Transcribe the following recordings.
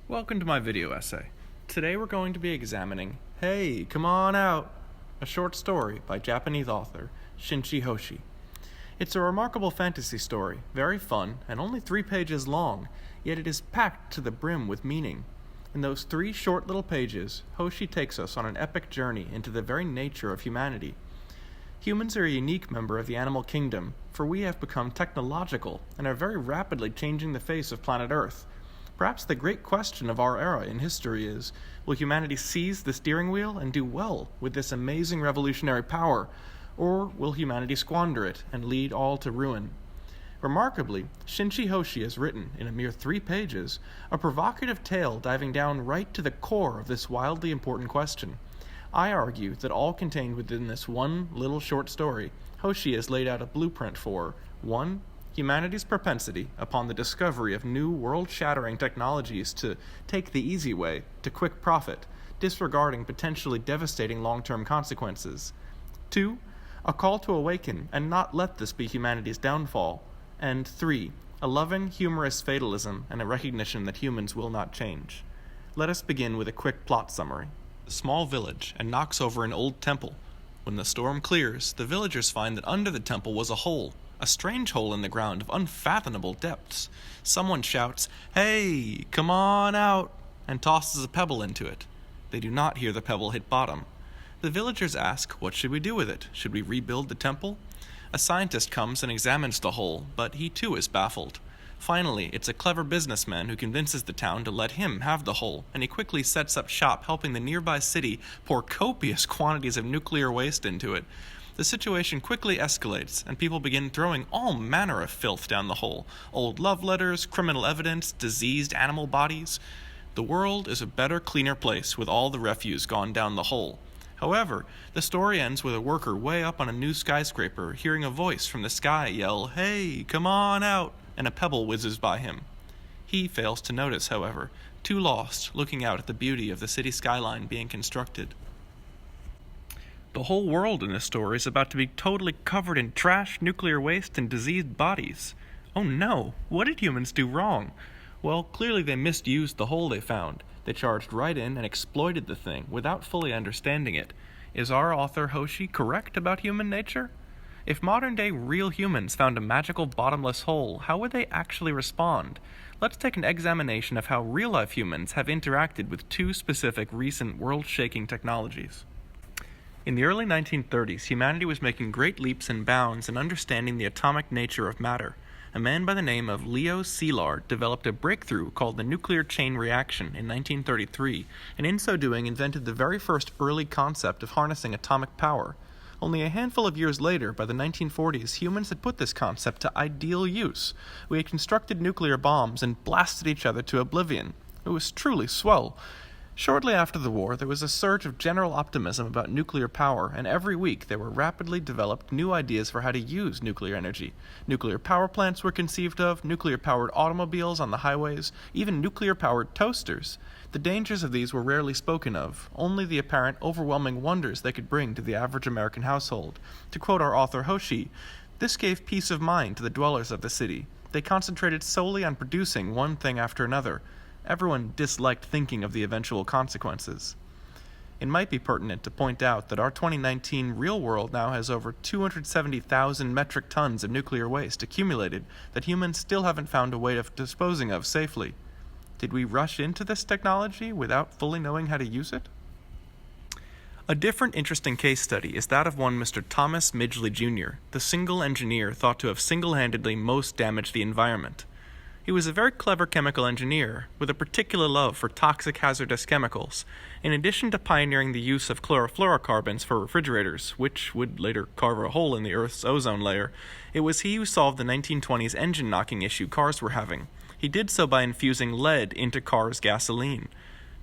Welcome to my video essay. Today we're going to be examining Hey, Come On Out, a short story by Japanese author Shinichi Hoshi. It's a remarkable fantasy story, very fun, and only 3 pages long, yet it is packed to the brim with meaning. In those 3 short little pages, Hoshi takes us on an epic journey into the very nature of humanity. Humans are a unique member of the animal kingdom, for we have become technological and are very rapidly changing the face of planet Earth. Perhaps the great question of our era in history is, will humanity seize the steering wheel and do well with this amazing revolutionary power, or will humanity squander it and lead all to ruin? Remarkably, Shinichi Hoshi has written, in a mere 3 pages, a provocative tale diving down right to the core of this wildly important question. I argue that all contained within this one little short story, Hoshi has laid out a blueprint for 1. Humanity's propensity, upon the discovery of new world-shattering technologies, to take the easy way to quick profit, disregarding potentially devastating long-term consequences. 2. A call to awaken and not let this be humanity's downfall. And 3. A loving, humorous fatalism and a recognition that humans will not change. Let us begin with a quick plot summary. A small village and knocks over an old temple. When the storm clears, the villagers find that under the temple was a hole. A strange hole in the ground of unfathomable depths. Someone shouts, "Hey, come on out," and tosses a pebble into it. They do not hear the pebble hit bottom. The villagers ask, what should we do with it? Should we rebuild the temple? A scientist comes and examines the hole, but he too is baffled. Finally, it's a clever businessman who convinces the town to let him have the hole, and he quickly sets up shop helping the nearby city pour copious quantities of nuclear waste into it. The situation quickly escalates, and people begin throwing all manner of filth down the hole. Old love letters, criminal evidence, diseased animal bodies. The world is a better, cleaner place with all the refuse gone down the hole. However, the story ends with a worker way up on a new skyscraper hearing a voice from the sky yell, "Hey, come on out," and a pebble whizzes by him. He fails to notice, however, too lost looking out at the beauty of the city skyline being constructed. The whole world in this story is about to be totally covered in trash, nuclear waste, and diseased bodies. Oh no, what did humans do wrong? Well, clearly they misused the hole they found. They charged right in and exploited the thing without fully understanding it. Is our author Hoshi correct about human nature? If modern-day real humans found a magical bottomless hole, how would they actually respond? Let's take an examination of how real-life humans have interacted with 2 specific recent world-shaking technologies. In the early 1930s, humanity was making great leaps and bounds in understanding the atomic nature of matter. A man by the name of Leo Szilard developed a breakthrough called the nuclear chain reaction in 1933, and in so doing invented the very first early concept of harnessing atomic power. Only a handful of years later, by the 1940s, humans had put this concept to ideal use. We had constructed nuclear bombs and blasted each other to oblivion. It was truly swell. Shortly after the war, there was a surge of general optimism about nuclear power, and every week there were rapidly developed new ideas for how to use nuclear energy. Nuclear power plants were conceived of, nuclear-powered automobiles on the highways, even nuclear-powered toasters. The dangers of these were rarely spoken of, only the apparent overwhelming wonders they could bring to the average American household. To quote our author Hoshi, "This gave peace of mind to the dwellers of the city. They concentrated solely on producing one thing after another. Everyone disliked thinking of the eventual consequences." It might be pertinent to point out that our 2019 real world now has over 270,000 metric tons of nuclear waste accumulated that humans still haven't found a way of disposing of safely. Did we rush into this technology without fully knowing how to use it? A different interesting case study is that of one Mr. Thomas Midgley Jr., the single engineer thought to have single-handedly most damaged the environment. He was a very clever chemical engineer, with a particular love for toxic hazardous chemicals. In addition to pioneering the use of chlorofluorocarbons for refrigerators, which would later carve a hole in the Earth's ozone layer, it was he who solved the 1920s engine knocking issue cars were having. He did so by infusing lead into cars' gasoline.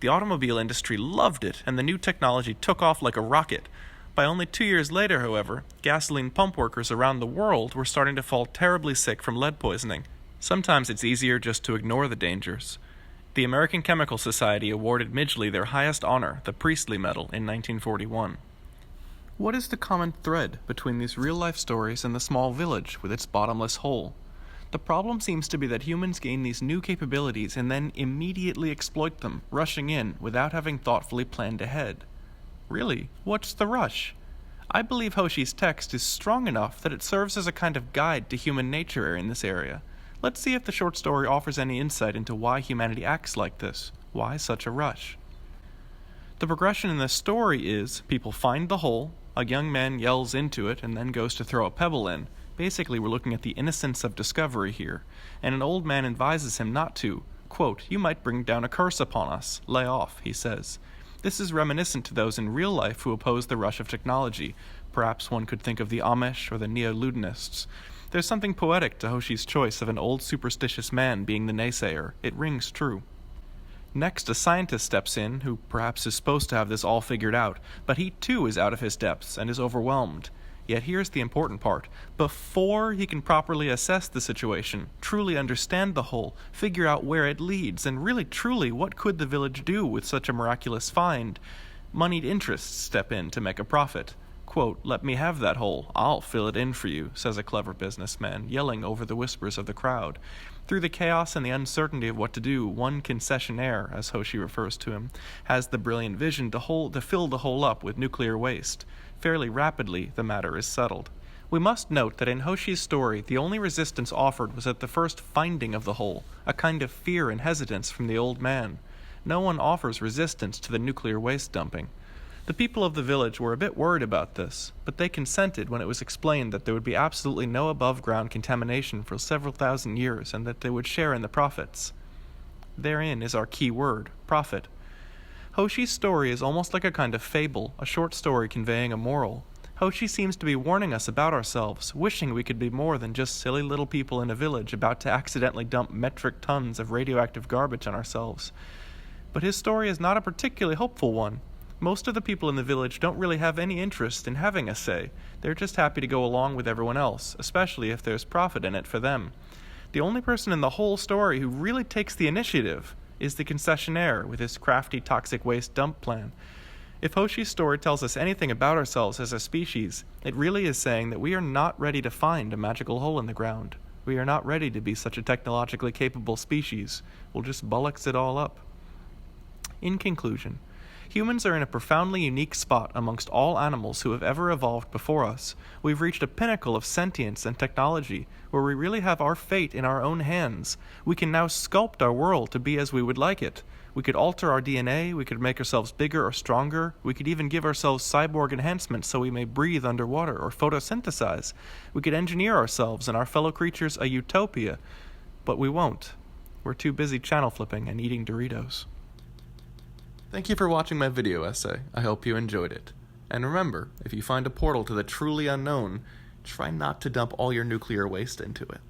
The automobile industry loved it, and the new technology took off like a rocket. By only 2 years later, however, gasoline pump workers around the world were starting to fall terribly sick from lead poisoning. Sometimes it's easier just to ignore the dangers. The American Chemical Society awarded Midgley their highest honor, the Priestley Medal, in 1941. What is the common thread between these real-life stories and the small village with its bottomless hole? The problem seems to be that humans gain these new capabilities and then immediately exploit them, rushing in without having thoughtfully planned ahead. Really, what's the rush? I believe Hoshi's text is strong enough that it serves as a kind of guide to human nature in this area. Let's see if the short story offers any insight into why humanity acts like this. Why such a rush? The progression in this story is, people find the hole, a young man yells into it and then goes to throw a pebble in. Basically, we're looking at the innocence of discovery here, and an old man advises him not to. Quote, "You might bring down a curse upon us. Lay off," he says. This is reminiscent to those in real life who oppose the rush of technology. Perhaps one could think of the Amish or the Neo-Ludinists. There's something poetic to Hoshi's choice of an old superstitious man being the naysayer. It rings true. Next, a scientist steps in, who perhaps is supposed to have this all figured out, but he too is out of his depths and is overwhelmed. Yet here's the important part. Before he can properly assess the situation, truly understand the whole, figure out where it leads, and really truly what could the village do with such a miraculous find, moneyed interests step in to make a profit. Quote, "Let me have that hole. I'll fill it in for you," says a clever businessman, yelling over the whispers of the crowd. Through the chaos and the uncertainty of what to do, one concessionaire, as Hoshi refers to him, has the brilliant vision to fill the hole up with nuclear waste. Fairly rapidly, the matter is settled. We must note that in Hoshi's story, the only resistance offered was at the first finding of the hole, a kind of fear and hesitance from the old man. No one offers resistance to the nuclear waste dumping. The people of the village were a bit worried about this, but they consented when it was explained that there would be absolutely no above-ground contamination for several thousand years and that they would share in the profits. Therein is our key word, profit. Hoshi's story is almost like a kind of fable, a short story conveying a moral. Hoshi seems to be warning us about ourselves, wishing we could be more than just silly little people in a village about to accidentally dump metric tons of radioactive garbage on ourselves. But his story is not a particularly hopeful one. Most of the people in the village don't really have any interest in having a say. They're just happy to go along with everyone else, especially if there's profit in it for them. The only person in the whole story who really takes the initiative is the concessionaire with his crafty toxic waste dump plan. If Hoshi's story tells us anything about ourselves as a species, it really is saying that we are not ready to find a magical hole in the ground. We are not ready to be such a technologically capable species. We'll just bullocks it all up. In conclusion, humans are in a profoundly unique spot amongst all animals who have ever evolved before us. We've reached a pinnacle of sentience and technology, where we really have our fate in our own hands. We can now sculpt our world to be as we would like it. We could alter our DNA, we could make ourselves bigger or stronger, we could even give ourselves cyborg enhancements so we may breathe underwater or photosynthesize. We could engineer ourselves and our fellow creatures a utopia, but we won't. We're too busy channel flipping and eating Doritos. Thank you for watching my video essay. I hope you enjoyed it. And remember, if you find a portal to the truly unknown, try not to dump all your nuclear waste into it.